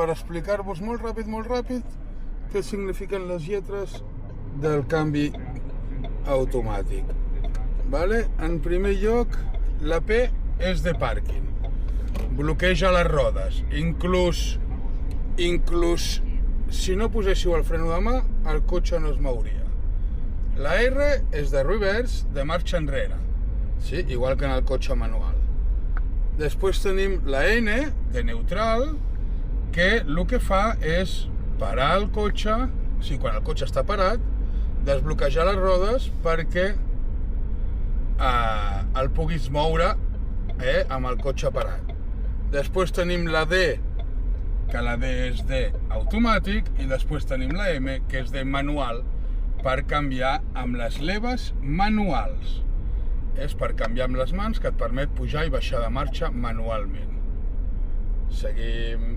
per explicar-vos molt ràpid, què signifiquen les lletres del canvi automàtic. Vale? En primer lloc, la P és de pàrquing. Bloqueja les rodes. Inclús si no poséssiu el freno de mà, el cotxe no es mouria. La R és de reverse, de marxa enrere. Sí? Igual que en el cotxe manual. Després tenim la N, de neutral, que el que fa és parar el cotxe, o sigui, quan el cotxe està parat, desbloquejar les rodes perquè el puguis moure amb el cotxe parat. Després tenim la D, que la D és de automàtic, i després tenim la M, que és de manual, per canviar amb les leves manuals. És per canviar amb les mans, que et permet pujar i baixar de marxa manualment. Seguim.